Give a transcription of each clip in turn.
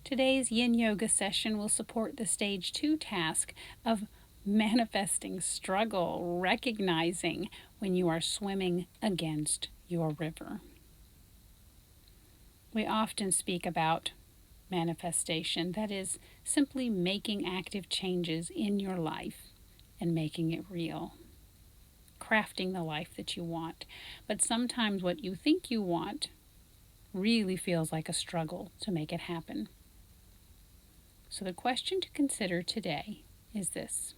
Today's yin yoga session will support the stage 2 task of manifesting struggle, recognizing when you are swimming against your river. We often speak about manifestation, that is, simply making active changes in your life and making it real, crafting the life that you want. But sometimes what you think you want really feels like a struggle to make it happen. So the question to consider today is this: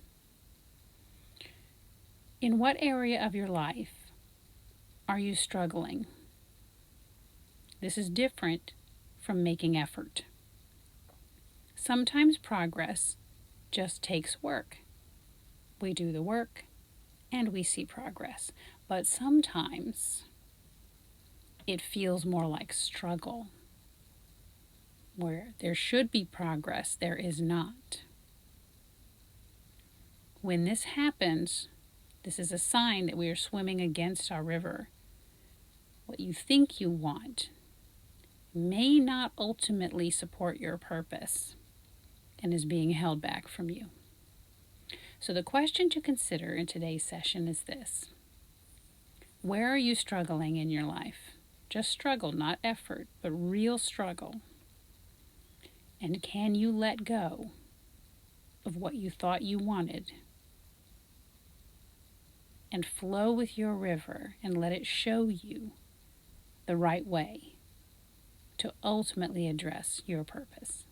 in what area of your life are you struggling? This is different from making effort. Sometimes progress just takes work. We do the work and we see progress. But sometimes it feels more like struggle. Where there should be progress, there is not. When this happens, this is a sign that we are swimming against our river. What you think you want may not ultimately support your purpose and is being held back from you. So the question to consider in today's session is this: where are you struggling in your life? Just struggle, not effort, but real struggle. And can you let go of what you thought you wanted and flow with your river and let it show you the right way to ultimately address your purpose?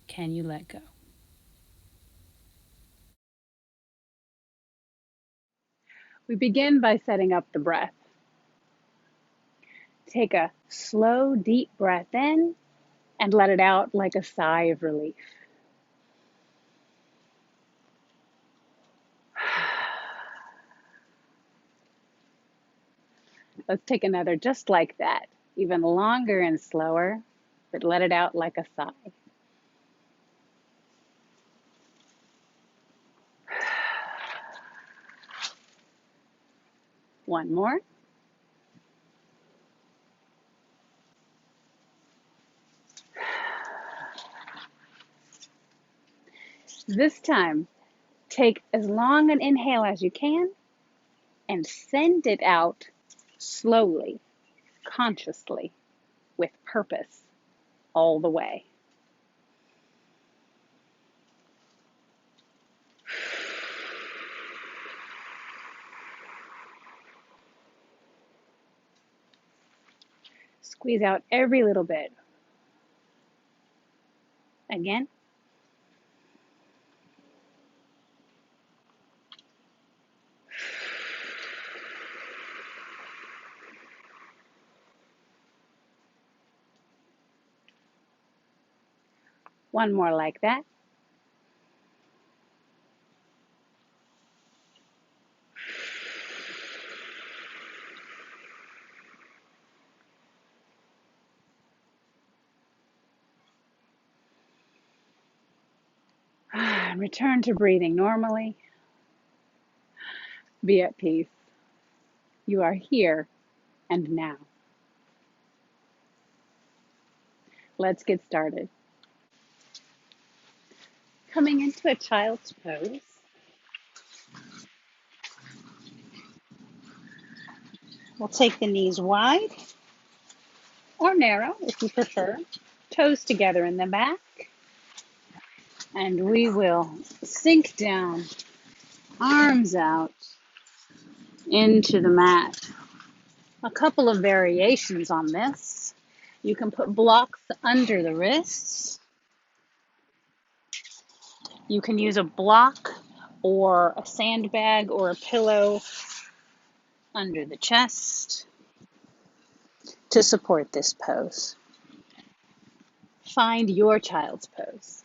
Can you let go? We begin by setting up the breath. Take a slow, deep breath in and let it out like a sigh of relief. Let's take another just like that, even longer and slower, but let it out like a sigh. One more. This time, take as long an inhale as you can and send it out slowly, consciously, with purpose, all the way. Squeeze out every little bit. Again. One more like that. Return to breathing normally. Be at peace. You are here and now. Let's get started. Coming into a child's pose. We'll take the knees wide or narrow if you prefer. Toes together in the back. And we will sink down, arms out into the mat. A couple of variations on this. You can put blocks under the wrists. You can use a block or a sandbag or a pillow under the chest to support this pose. Find your child's pose.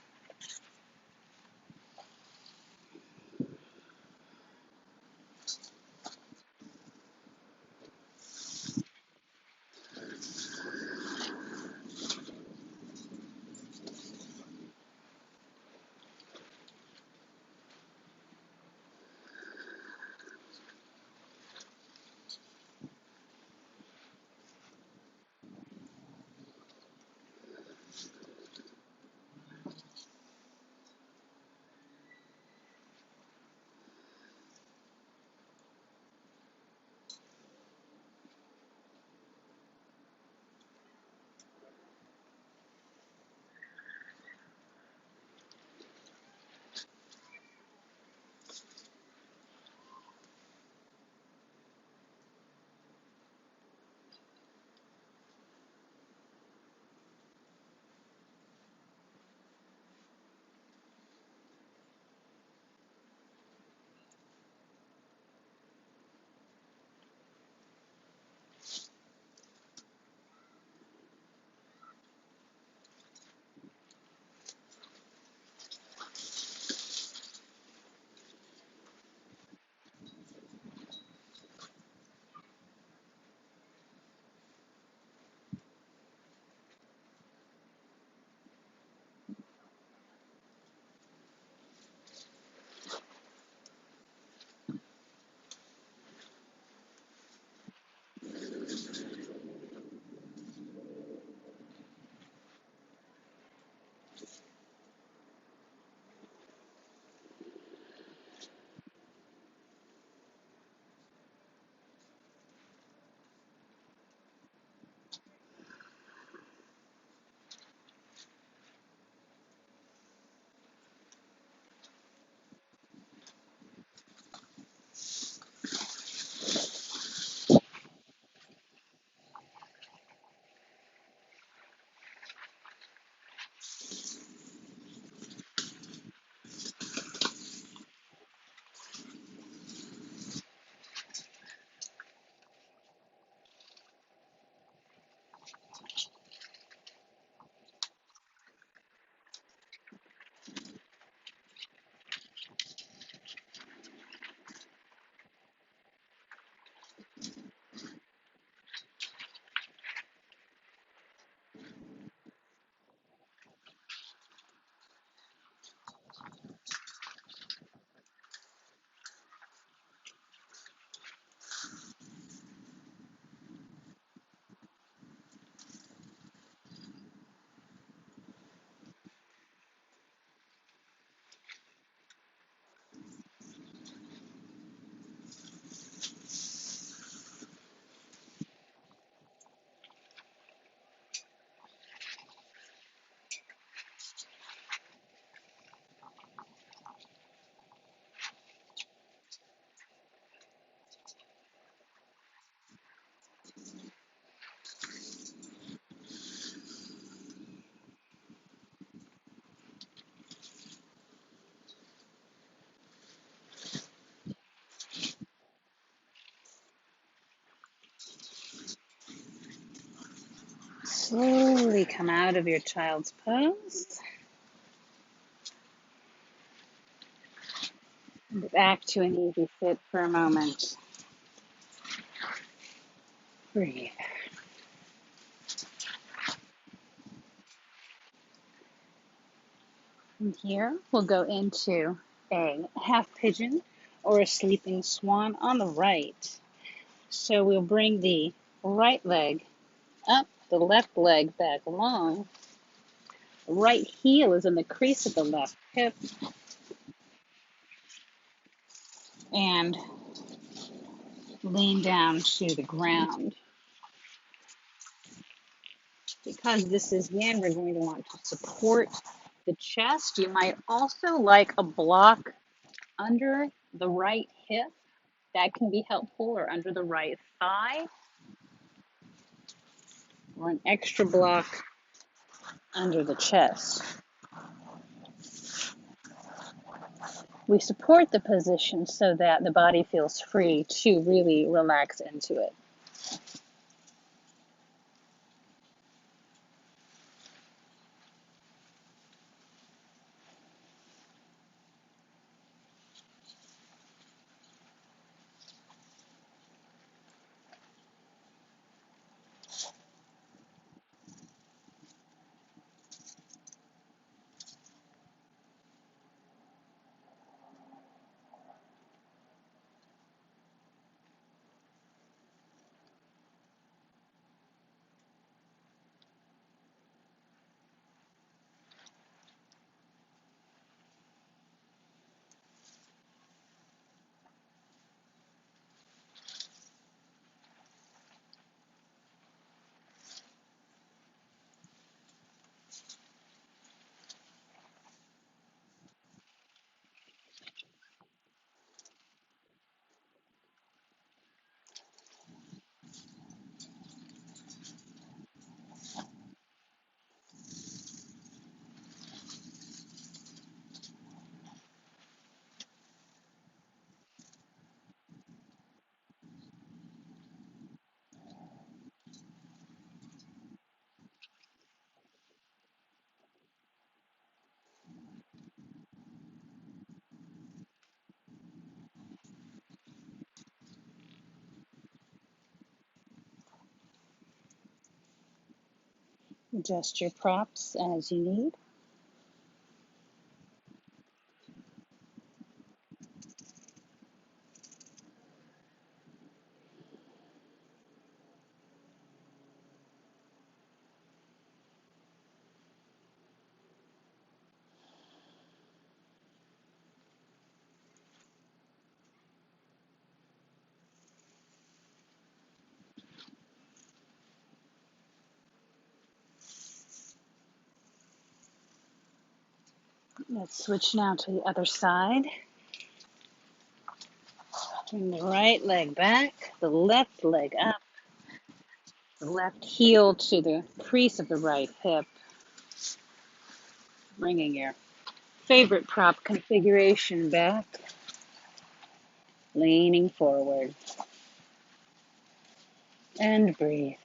slowly come out of your child's pose. And back to an easy sit for a moment. Breathe. From here, we'll go into a half pigeon or a sleeping swan on the right. So we'll bring the right leg up, the left leg back long. The right heel is in the crease of the left hip. And lean down to the ground. Because this is yin, we're going to want to support the chest. You might also like a block under the right hip. That can be helpful, or under the right thigh, or an extra block under the chest. We support the position so that the body feels free to really relax into it. Adjust your props as you need. Let's switch now to the other side. Bring the right leg back, the left leg up, the left heel to the crease of the right hip. Bringing your favorite prop configuration back, leaning forward, and breathe.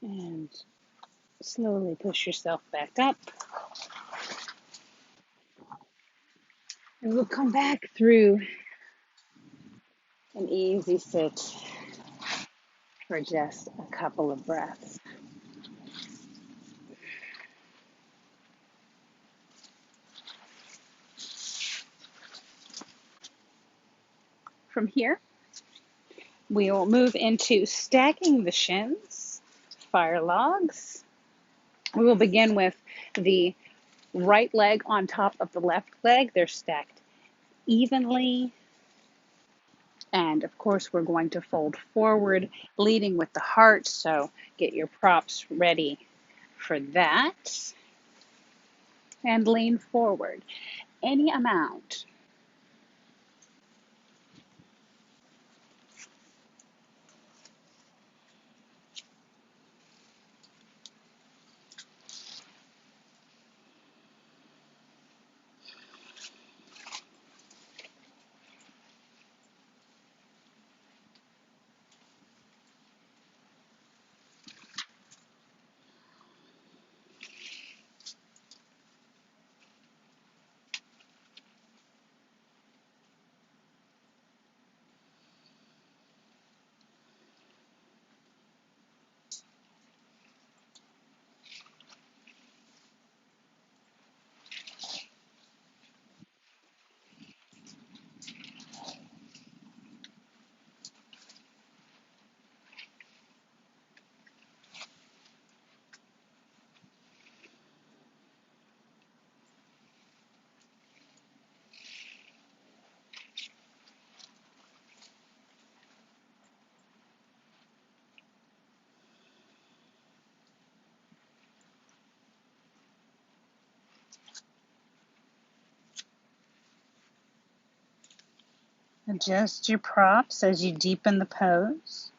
And slowly push yourself back up. And we'll come back through an easy sit for just a couple of breaths. From here, we will move into stacking the shins, fire logs. We will begin with the right leg on top of the left leg. They're stacked evenly. And of course, we're going to fold forward, leading with the heart. So get your props ready for that. And lean forward any amount. Adjust your props as you deepen the pose.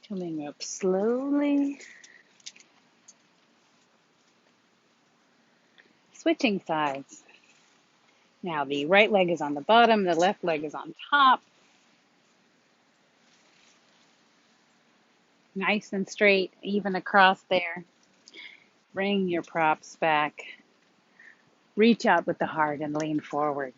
Coming up slowly. Switching sides. Now the right leg is on the bottom, the left leg is on top. Nice and straight, even across there. Bring your props back. Reach out with the heart and lean forward.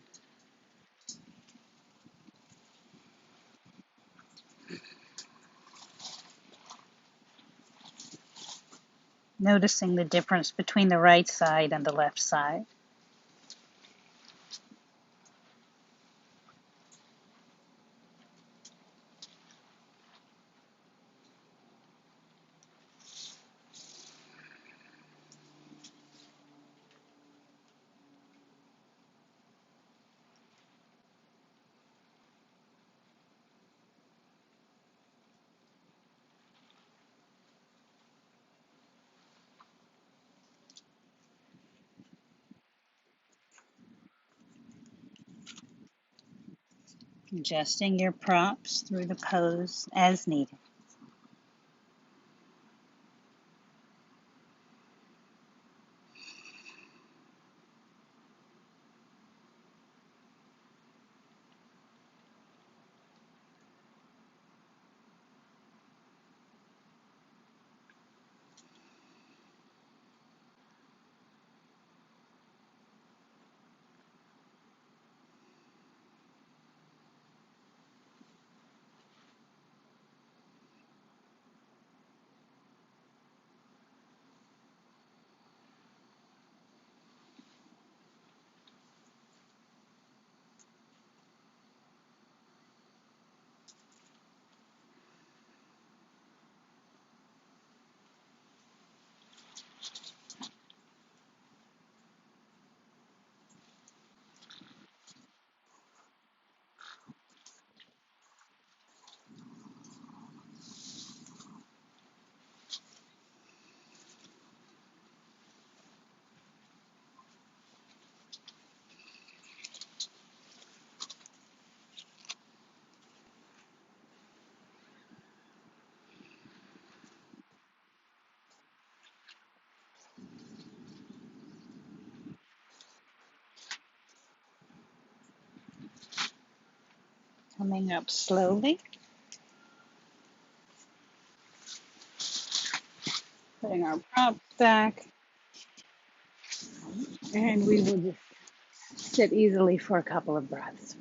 Noticing the difference between the right side and the left side. Adjusting your props through the pose as needed. Coming up slowly, putting our props back, and we will just sit easily for a couple of breaths.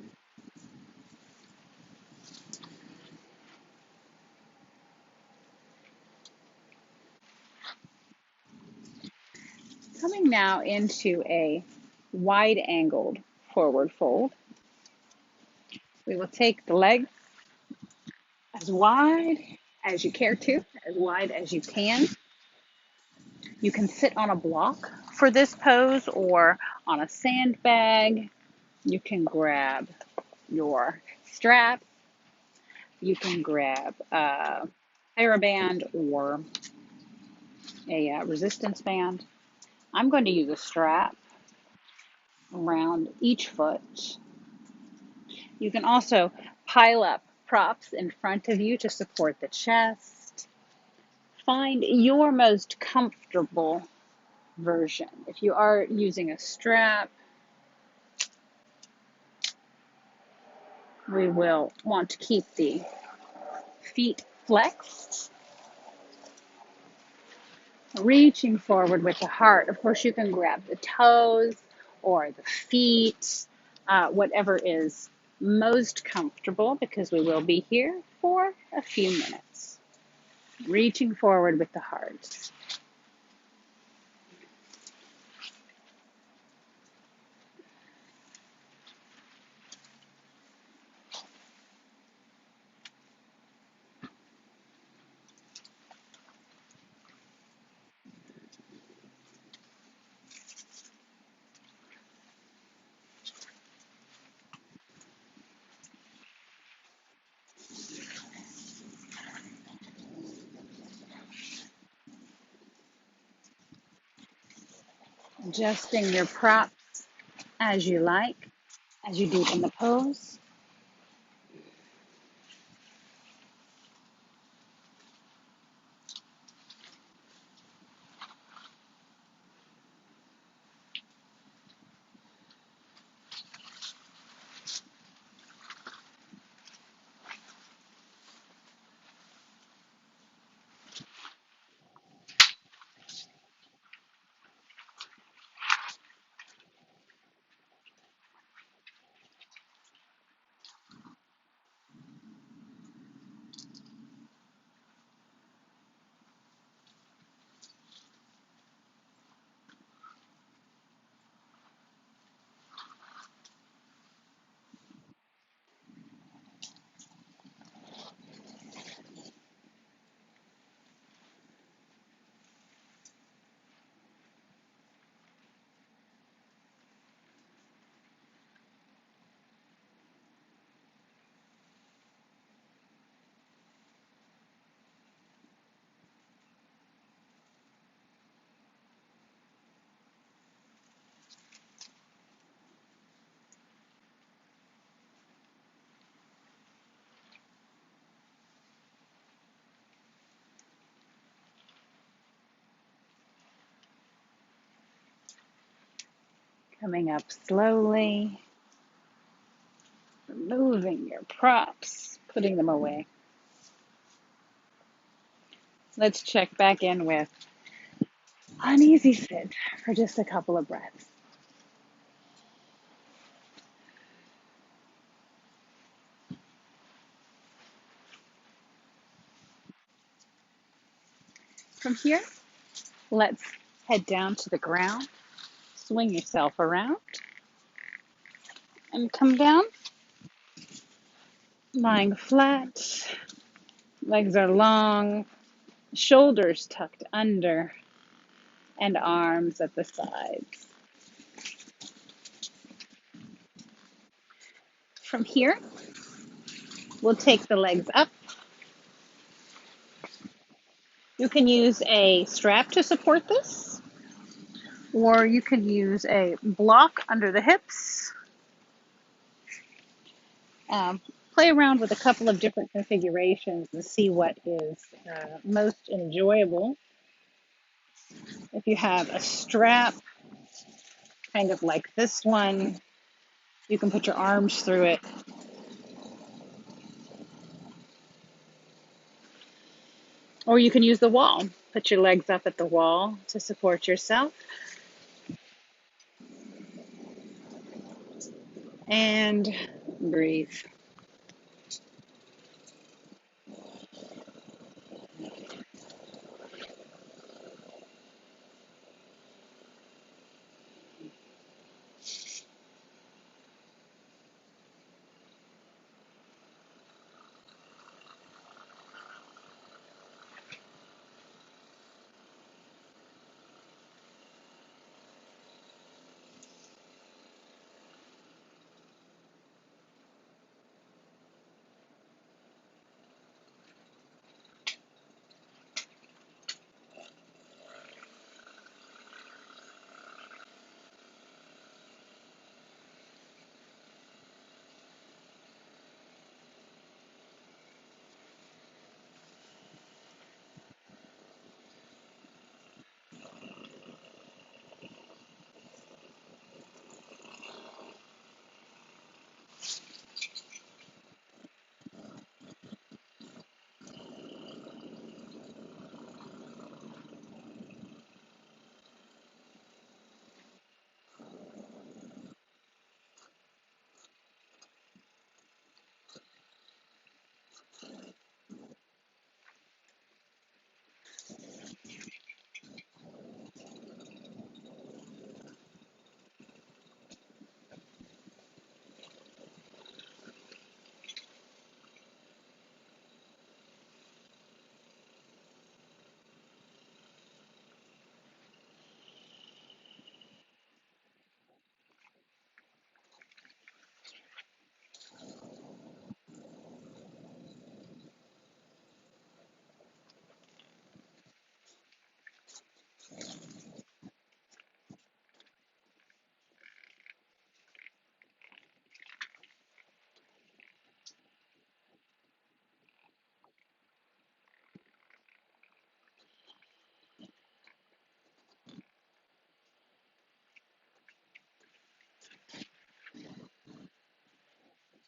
Coming now into a wide-angled forward fold. We will take the legs as wide as you care to, as wide as you can. You can sit on a block for this pose or on a sandbag. You can grab your strap. You can grab a TheraBand or a resistance band. I'm going to use a strap around each foot. You can also pile up props in front of you to support the chest. Find your most comfortable version. If you are using a strap, we will want to keep the feet flexed, reaching forward with the heart. Of course, you can grab the toes or the feet, whatever is most comfortable, because we will be here for a few minutes. Reaching forward with the heart. Adjusting your props as you like, as you do in the pose. Coming up slowly, removing your props, putting them away. Let's check back in with an easy sit for just a couple of breaths. From here, let's head down to the ground, swing yourself around, and come down, lying flat, legs are long, shoulders tucked under, and arms at the sides. From here, we'll take the legs up. You can use a strap to support this, or you can use a block under the hips. Play around with a couple of different configurations and see what is most enjoyable. If you have a strap, kind of like this one, you can put your arms through it Or you can use the wall. Put your legs up at the wall to support yourself. And breathe.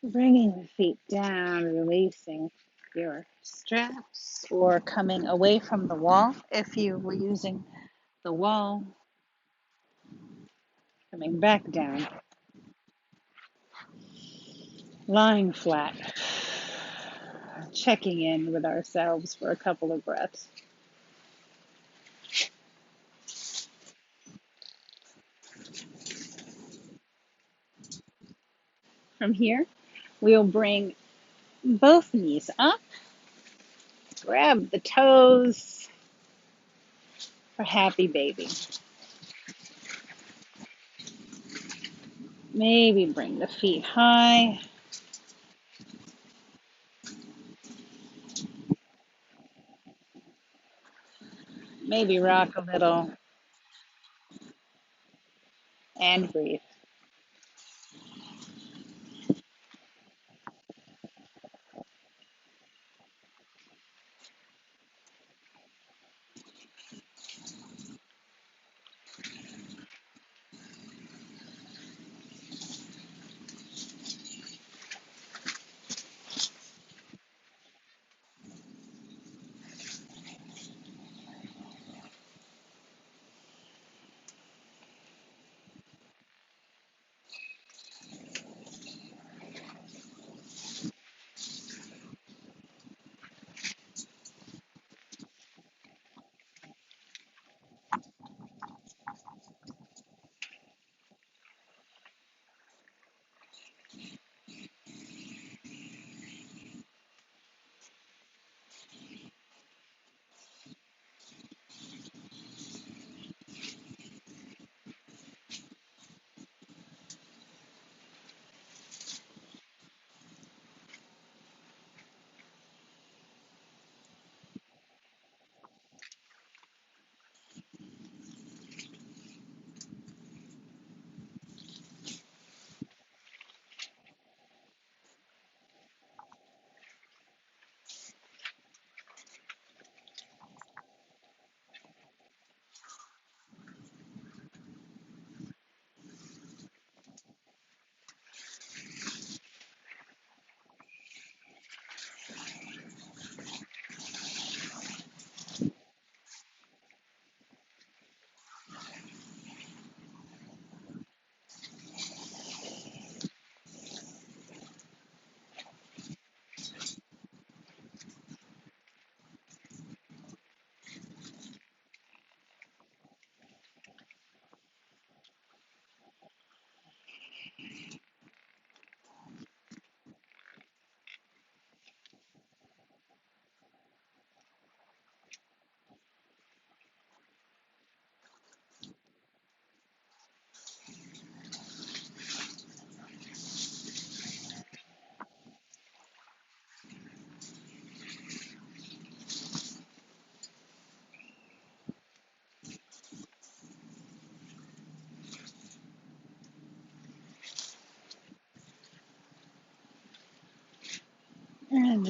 Bringing the feet down, releasing your straps or coming away from the wall if you were using the wall, coming back down, lying flat, checking in with ourselves for a couple of breaths. From here, we'll bring both knees up, grab the toes for happy baby. Maybe bring the feet high. Maybe rock a little and breathe.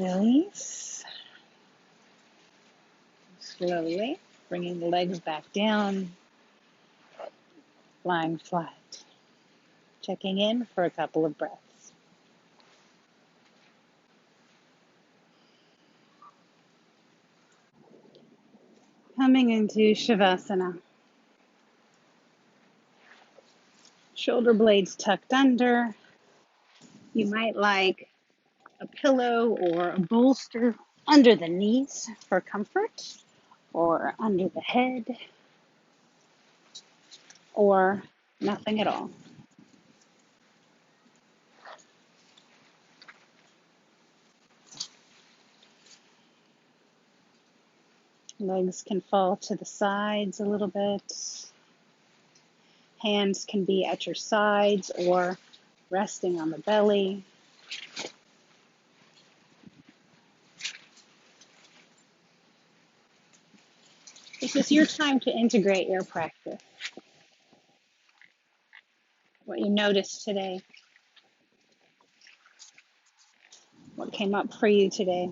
Release. Slowly bringing the legs back down, lying flat. Checking in for a couple of breaths. Coming into Shavasana. Shoulder blades tucked under. You might like a pillow or a bolster under the knees for comfort, or under the head, or nothing at all. Legs can fall to the sides a little bit. Hands can be at your sides or resting on the belly. This is your time to integrate your practice. What you noticed today, what came up for you today.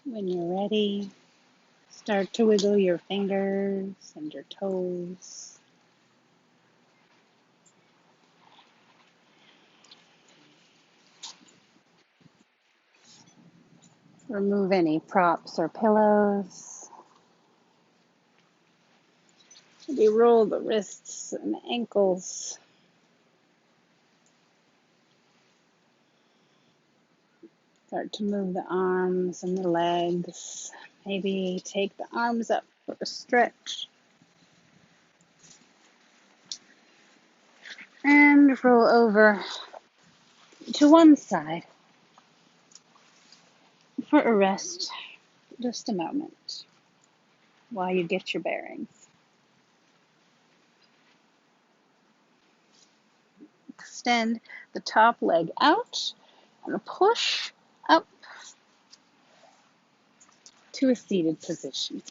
When you're ready, start to wiggle your fingers and your toes. Remove any props or pillows. Maybe roll the wrists and ankles. Start to move the arms and the legs. Maybe take the arms up for a stretch. And roll over to one side for a rest. Just a moment while you get your bearings. Extend the top leg out and push up to a seated position.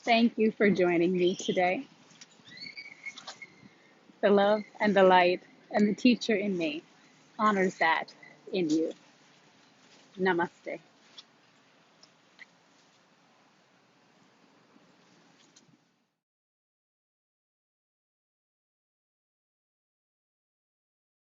Thank you for joining me today. The love and the light and the teacher in me honors that in you. Namaste.